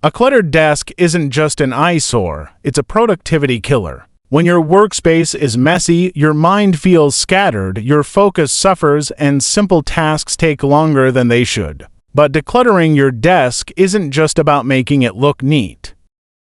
A cluttered desk isn't just an eyesore, it's a productivity killer. When your workspace is messy, your mind feels scattered, your focus suffers, and simple tasks take longer than they should. But decluttering your desk isn't just about making it look neat.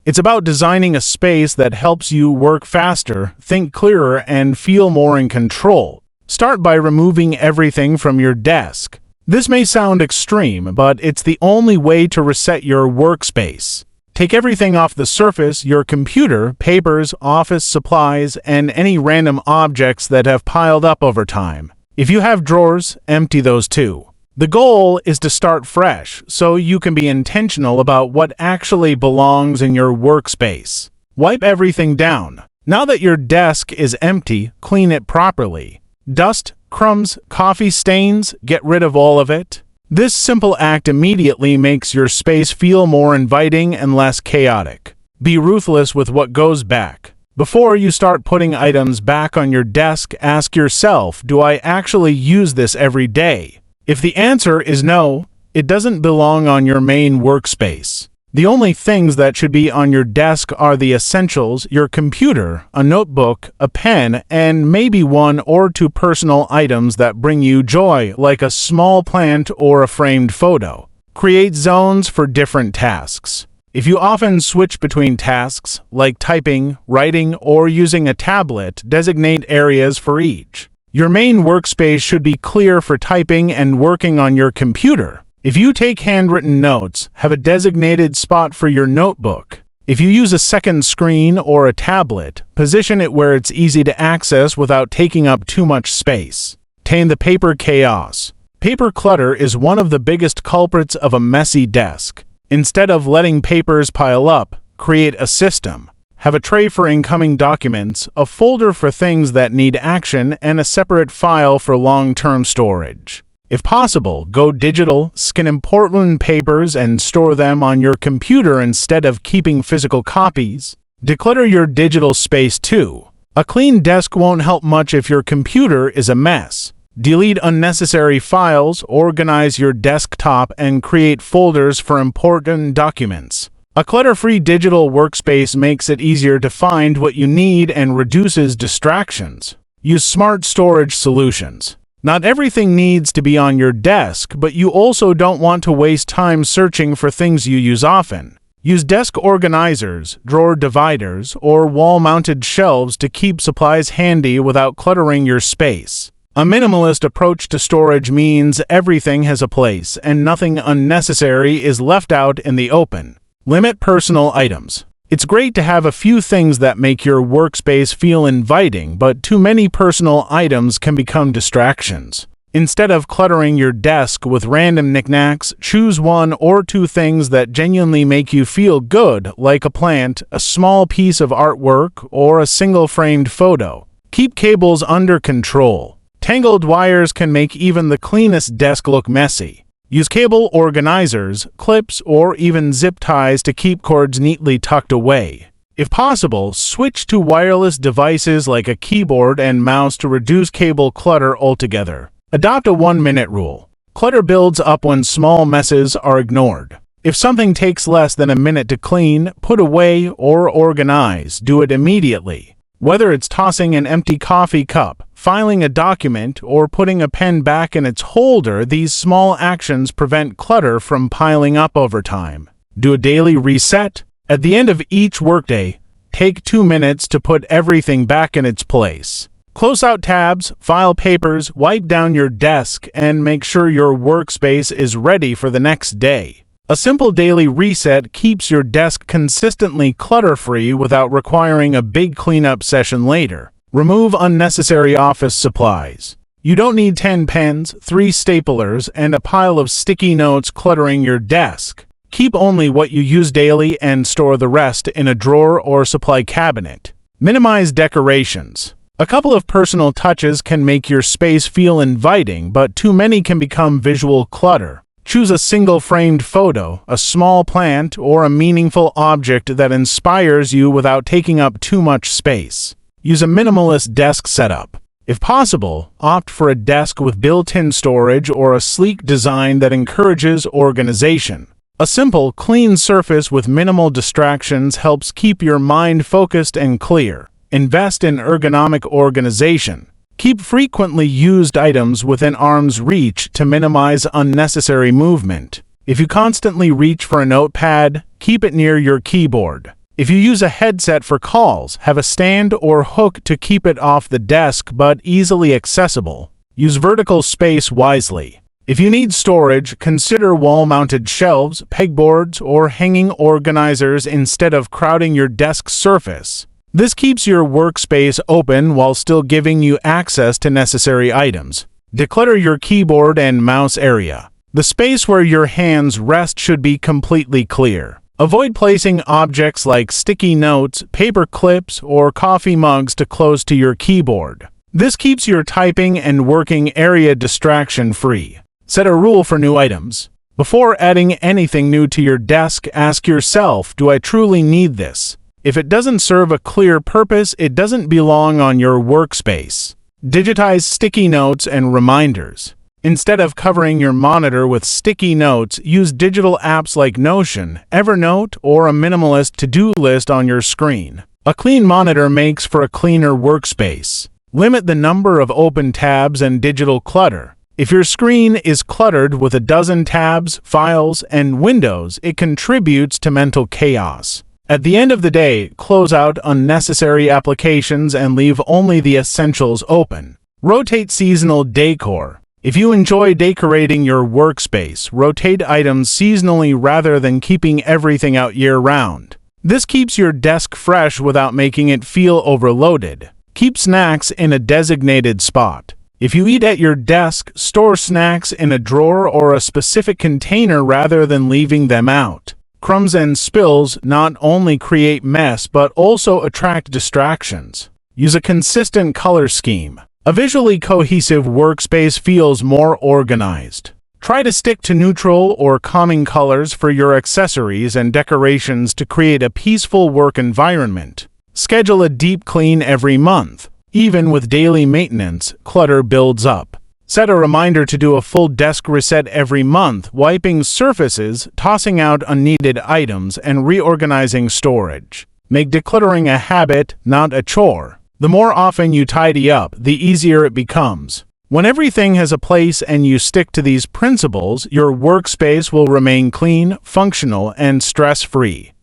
It's about designing a space that helps you work faster, think clearer, and feel more in control. Start by removing everything from your desk. This may sound extreme, but it's the only way to reset your workspace. Take everything off the surface: your computer, papers, office supplies, and any random objects that have piled up over time. If you have drawers, empty those too. The goal is to start fresh, so you can be intentional about what actually belongs in your workspace. Wipe everything down. Now that your desk is empty, clean it properly. Dust, crumbs, coffee stains, get rid of all of it. This simple act immediately makes your space feel more inviting and less chaotic. Be ruthless with what goes back. Before you start putting items back on your desk, ask yourself, do I actually use this every day? If the answer is no, it doesn't belong on your main workspace. The only things that should be on your desk are the essentials: your computer, a notebook, a pen, and maybe one or two personal items that bring you joy, like a small plant or a framed photo. Create zones for different tasks. If you often switch between tasks, like typing, writing, or using a tablet, designate areas for each. Your main workspace should be clear for typing and working on your computer. If you take handwritten notes, have a designated spot for your notebook. If you use a second screen or a tablet, position it where it's easy to access without taking up too much space. Tame the paper chaos. Paper clutter is one of the biggest culprits of a messy desk. Instead of letting papers pile up, create a system. Have a tray for incoming documents, a folder for things that need action, and a separate file for long-term storage. If possible, go digital, scan important papers, and store them on your computer instead of keeping physical copies. Declutter your digital space too. A clean desk won't help much if your computer is a mess. Delete unnecessary files, organize your desktop, and create folders for important documents. A clutter-free digital workspace makes it easier to find what you need and reduces distractions. Use smart storage solutions. Not everything needs to be on your desk, but you also don't want to waste time searching for things you use often. Use desk organizers, drawer dividers, or wall-mounted shelves to keep supplies handy without cluttering your space. A minimalist approach to storage means everything has a place and nothing unnecessary is left out in the open. Limit personal items. It's great to have a few things that make your workspace feel inviting, but too many personal items can become distractions. Instead of cluttering your desk with random knickknacks, choose one or two things that genuinely make you feel good, like a plant, a small piece of artwork, or a single framed photo. Keep cables under control. Tangled wires can make even the cleanest desk look messy. Use cable organizers, clips, or even zip ties to keep cords neatly tucked away. If possible, switch to wireless devices like a keyboard and mouse to reduce cable clutter altogether. Adopt a 1-minute rule. Clutter builds up when small messes are ignored. If something takes less than a minute to clean, put away, or organize, do it immediately. Whether it's tossing an empty coffee cup, filing a document, or putting a pen back in its holder, these small actions prevent clutter from piling up over time. Do a daily reset. At the end of each workday, take 2 minutes to put everything back in its place. Close out tabs, file papers, wipe down your desk, and make sure your workspace is ready for the next day. A simple daily reset keeps your desk consistently clutter-free without requiring a big cleanup session later. Remove unnecessary office supplies. You don't need 10 pens, 3 staplers, and a pile of sticky notes cluttering your desk. Keep only what you use daily and store the rest in a drawer or supply cabinet. Minimize decorations. A couple of personal touches can make your space feel inviting, but too many can become visual clutter. Choose a single framed photo, a small plant, or a meaningful object that inspires you without taking up too much space. Use a minimalist desk setup. If possible, opt for a desk with built-in storage or a sleek design that encourages organization. A simple, clean surface with minimal distractions helps keep your mind focused and clear. Invest in ergonomic organization. Keep frequently used items within arm's reach to minimize unnecessary movement. If you constantly reach for a notepad, keep it near your keyboard. If you use a headset for calls, have a stand or hook to keep it off the desk but easily accessible. Use vertical space wisely. If you need storage, consider wall-mounted shelves, pegboards, or hanging organizers instead of crowding your desk surface. This keeps your workspace open while still giving you access to necessary items. Declutter your keyboard and mouse area. The space where your hands rest should be completely clear. Avoid placing objects like sticky notes, paper clips, or coffee mugs too close to your keyboard. This keeps your typing and working area distraction-free. Set a rule for new items. Before adding anything new to your desk, ask yourself, do I truly need this? If it doesn't serve a clear purpose, it doesn't belong on your workspace. Digitize sticky notes and reminders. Instead of covering your monitor with sticky notes, use digital apps like Notion, Evernote, or a minimalist to-do list on your screen. A clean monitor makes for a cleaner workspace. Limit the number of open tabs and digital clutter. If your screen is cluttered with a dozen tabs, files, and windows, it contributes to mental chaos. At the end of the day, close out unnecessary applications and leave only the essentials open. Rotate seasonal decor. If you enjoy decorating your workspace, rotate items seasonally rather than keeping everything out year-round. This keeps your desk fresh without making it feel overloaded. Keep snacks in a designated spot. If you eat at your desk, store snacks in a drawer or a specific container rather than leaving them out. Crumbs and spills not only create mess but also attract distractions. Use a consistent color scheme. A visually cohesive workspace feels more organized. Try to stick to neutral or calming colors for your accessories and decorations to create a peaceful work environment. Schedule a deep clean every month. Even with daily maintenance, clutter builds up. Set a reminder to do a full desk reset every month, wiping surfaces, tossing out unneeded items, and reorganizing storage. Make decluttering a habit, not a chore. The more often you tidy up, the easier it becomes. When everything has a place and you stick to these principles, your workspace will remain clean, functional, and stress-free.